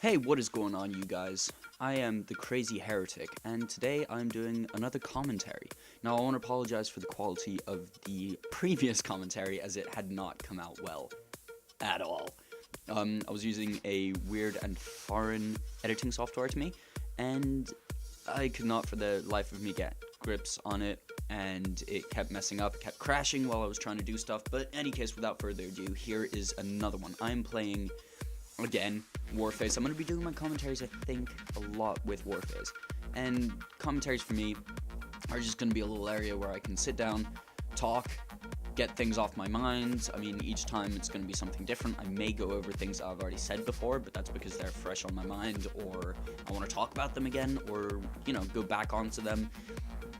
Hey, what is going on, you guys? I am the Crazy Heretic, and today I'm doing another commentary. Now, I want to apologize for the quality of the previous commentary, as it had not come out well at all. I was using a weird and foreign editing software to me, and I could not for the life of me get grips on it, and it kept messing up, kept crashing while I was trying to do stuff. But in any case, without further ado, here is another one. I'm playing, again, Warface. I'm going to be doing my commentaries, I think, a lot with Warface. And commentaries for me are just going to be a little area where I can sit down, talk, get things off my mind. I mean, each time it's going to be something different. I may go over things I've already said before, but that's because they're fresh on my mind, or I want to talk about them again, or, you know, go back onto them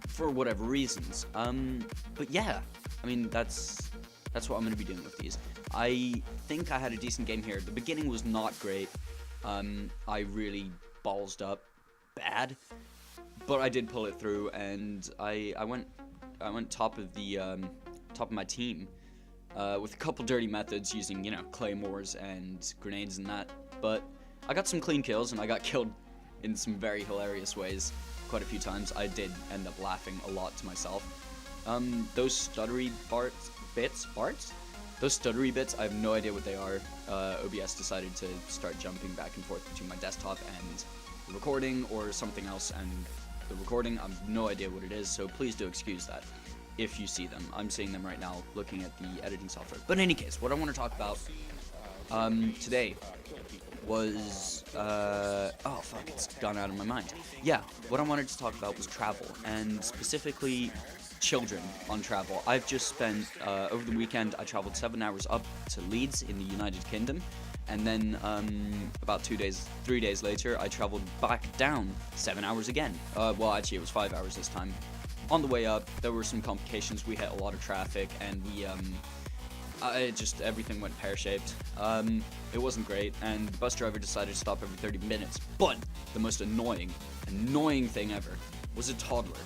for whatever reasons. But yeah, I mean, that's what I'm going to be doing with these. I think I had a decent game here. The beginning was not great. I really ballsed up bad, but I did pull it through, and I went top of the top of my team with a couple dirty methods using, you know, claymores and grenades and that. But I got some clean kills, and I got killed in some very hilarious ways quite a few times. I did end up laughing a lot to myself. Those stuttery Those stuttery bits, I have no idea what they are. OBS decided to start jumping back and forth between my desktop and the recording, or something else and the recording. I have no idea what it is, so please do excuse that if you see them. I'm seeing them right now looking at the editing software. But in any case, what I want to talk about today was, oh fuck, it's gone out of my mind. Yeah, what I wanted to talk about was travel, and specifically children on travel. I've just spent, over the weekend, I traveled 7 hours up to Leeds in the United Kingdom, and then about 3 days later, I traveled back down 7 hours again. Well, actually, it was 5 hours this time. On the way up, there were some complications. We hit a lot of traffic, and everything went pear-shaped. It wasn't great, and the bus driver decided to stop every 30 minutes. But the most annoying thing ever was a toddler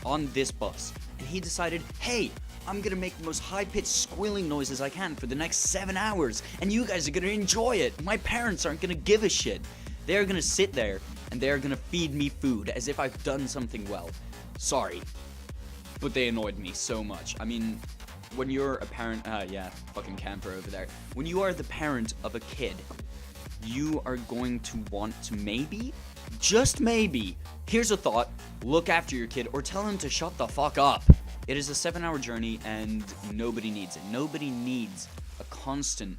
on this bus, and he decided, hey, I'm gonna make the most high-pitched squealing noises I can for the next 7 hours, and you guys are gonna enjoy it. My parents aren't gonna give a shit. They're gonna sit there, and they're gonna feed me food as if I've done something well. Sorry, but they annoyed me so much. I mean, when you're a parent, yeah, fucking camper over there. When you are the parent of a kid, you are going to want to maybe, just maybe, here's a thought, look after your kid or tell him to shut the fuck up. It is a 7-hour journey, and nobody needs it. Nobody needs a constant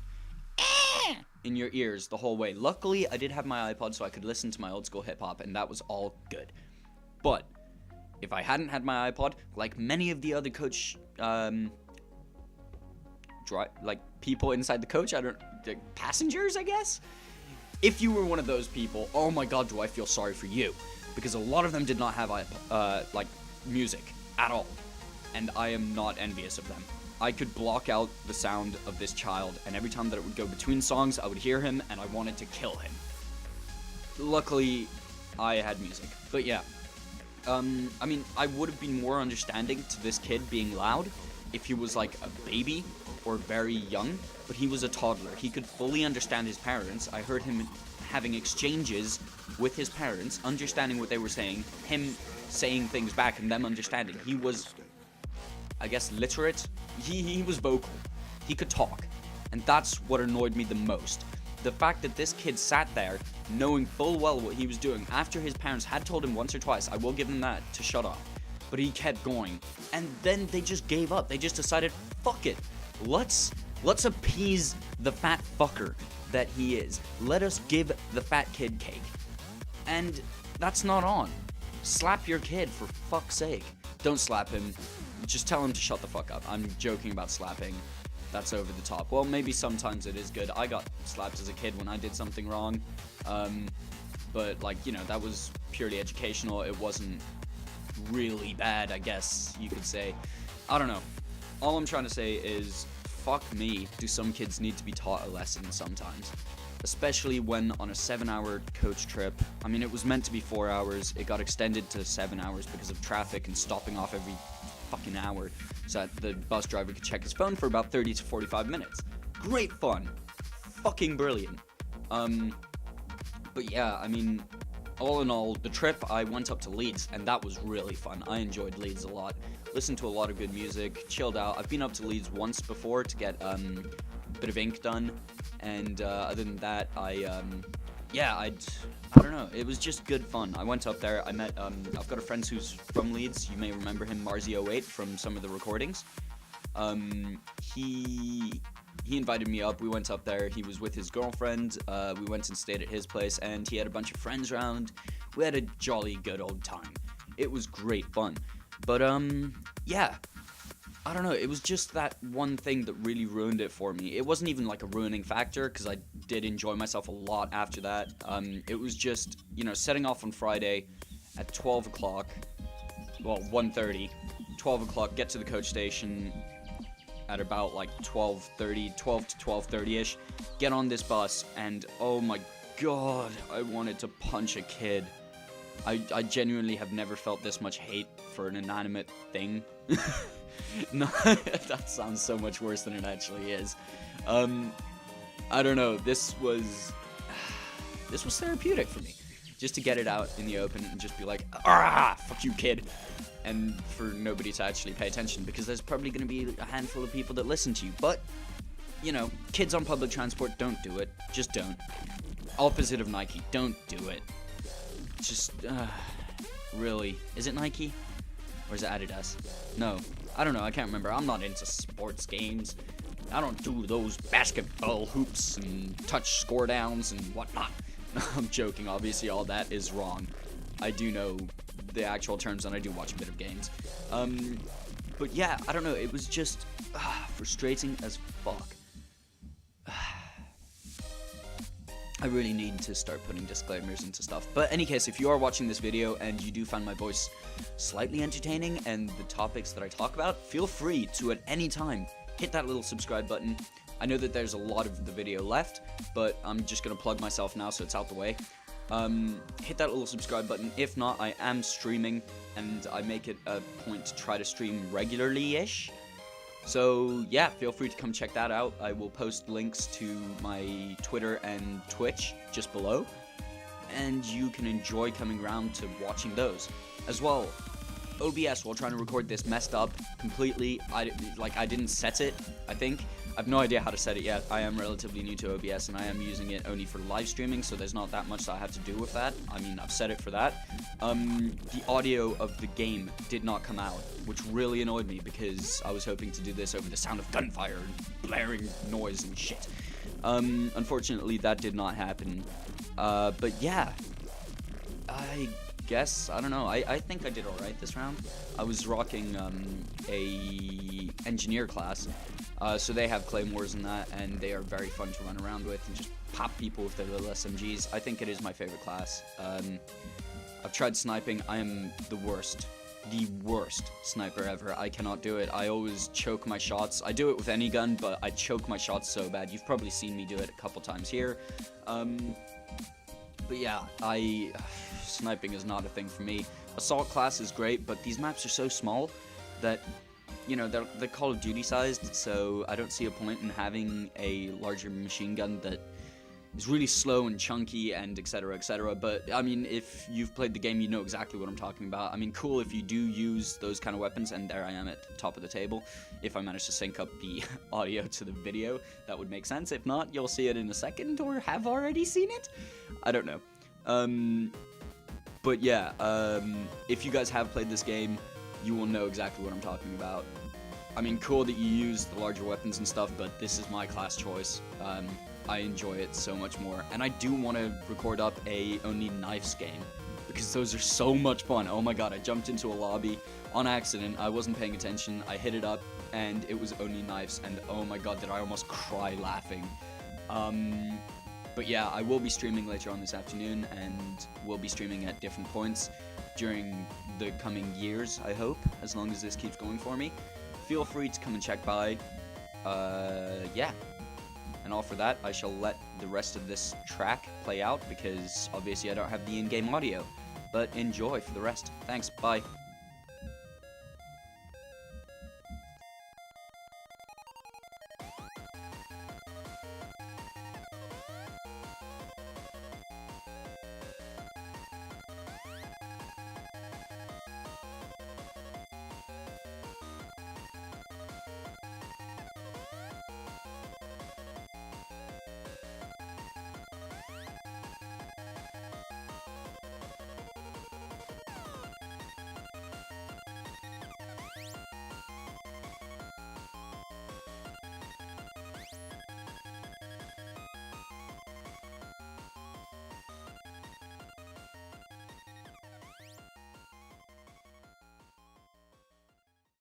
in your ears the whole way. Luckily, I did have my iPod so I could listen to my old school hip hop, and that was all good. But if I hadn't had my iPod, like many of the other coach, people inside the coach, passengers, I guess? If you were one of those people, oh my god, do I feel sorry for you. Because a lot of them did not have music at all. And I am not envious of them. I could block out the sound of this child, and every time that it would go between songs, I would hear him, and I wanted to kill him. Luckily, I had music. But yeah. I mean, I would have been more understanding to this kid being loud if he was like a baby or very young, but he was a toddler. He could fully understand his parents. I heard him having exchanges with his parents, understanding what they were saying, him saying things back and them understanding. He was, I guess, literate. He was vocal. He could talk. And that's what annoyed me the most. The fact that this kid sat there knowing full well what he was doing after his parents had told him once or twice, I will give him that, to shut up. But he kept going. And then they just gave up. They just decided, fuck it. Let's appease the fat fucker that he is. Let us give the fat kid cake. And that's not on. Slap your kid, for fuck's sake. Don't slap him. Just tell him to shut the fuck up. I'm joking about slapping. That's over the top. Well, maybe sometimes it is good. I got slapped as a kid when I did something wrong. But, like, you know, that was purely educational. It wasn't really bad, I guess you could say. I don't know. All I'm trying to say is, fuck me, do some kids need to be taught a lesson sometimes. Especially when on a 7-hour coach trip. I mean, it was meant to be 4 hours. It got extended to 7 hours because of traffic and stopping off every fucking hour so that the bus driver could check his phone for about 30 to 45 minutes. Great fun. Fucking brilliant. But yeah, I mean, all in all, the trip, I went up to Leeds, and that was really fun. I enjoyed Leeds a lot. Listened to a lot of good music, chilled out. I've been up to Leeds once before to get a bit of ink done, and other than that, yeah, I don't know. It was just good fun. I went up there. I met. I've got a friend who's from Leeds. You may remember him, Marzi08, from some of the recordings. He invited me up. We went up there. He was with his girlfriend. We went and stayed at his place, and he had a bunch of friends around. We had a jolly good old time. It was great fun. But yeah. I don't know, it was just that one thing that really ruined it for me. It wasn't even like a ruining factor, because I did enjoy myself a lot after that. It was just, setting off on Friday at 12 o'clock, well, 1:30, 12 o'clock, get to the coach station at about like 12:30, 12 to 12:30ish, get on this bus, and oh my god, I wanted to punch a kid. I genuinely have never felt this much hate for an inanimate thing. No, that sounds so much worse than it actually is. I don't know, this was therapeutic for me. Just to get it out in the open and just be like, ah, fuck you, kid. And for nobody to actually pay attention, because there's probably going to be a handful of people that listen to you. But, kids on public transport, don't do it. Just don't. Opposite of Nike, don't do it. Just, really. Is it Nike? Or is it Adidas? No. I don't know, I can't remember. I'm not into sports games. I don't do those basketball hoops and touch score downs and whatnot. I'm joking, obviously all that is wrong. I do know the actual terms, and I do watch a bit of games. But yeah, I don't know, it was just frustrating as fuck. I really need to start putting disclaimers into stuff. But any case, if you are watching this video and you do find my voice slightly entertaining and the topics that I talk about, feel free to at any time hit that little subscribe button. I know that there's a lot of the video left, but I'm just going to plug myself now so it's out the way. Hit that little subscribe button. If not, I am streaming, and I make it a point to try to stream regularly-ish. So yeah, feel free to come check that out. I will post links to my Twitter and Twitch just below, and you can enjoy coming around to watching those. As well, OBS while trying to record this messed up completely. I didn't set it, I think. I have no idea how to set it yet. I am relatively new to OBS, and I am using it only for live streaming, so there's not that much that I have to do with that. I mean, I've set it for that. The audio of the game did not come out, which really annoyed me, because I was hoping to do this over the sound of gunfire and blaring noise and shit. Unfortunately, that did not happen. But yeah, I guess, I don't know, I think I did alright this round. I was rocking a engineer class, so they have claymores and that, and they are very fun to run around with and just pop people with their little SMGs. I think it is my favorite class. I've tried sniping. I am the worst sniper ever. I cannot do it. I always choke my shots. I do it with any gun, but I choke my shots so bad. You've probably seen me do it a couple times here. But yeah, sniping is not a thing for me. Assault class is great, but these maps are so small that, they're Call of Duty sized, so I don't see a point in having a larger machine gun that is really slow and chunky and etc, etc. But I mean, if you've played the game, you know exactly what I'm talking about. I mean, cool if you do use those kind of weapons, and there I am at the top of the table. If I manage to sync up the audio to the video, that would make sense. If not, you'll see it in a second, or have already seen it. I don't know. But yeah, if you guys have played this game, you will know exactly what I'm talking about. I mean, cool that you use the larger weapons and stuff, but this is my class choice. I enjoy it so much more, and I do want to record up a Only Knives game, because those are so much fun. Oh my god, I jumped into a lobby on accident, I wasn't paying attention, I hit it up, and it was Only Knives, and oh my god, did I almost cry laughing. But yeah, I will be streaming later on this afternoon, and we'll be streaming at different points during the coming years, I hope, as long as this keeps going for me. Feel free to come and check by. Yeah. And all for that, I shall let the rest of this track play out, because obviously I don't have the in-game audio. But enjoy for the rest. Thanks, bye.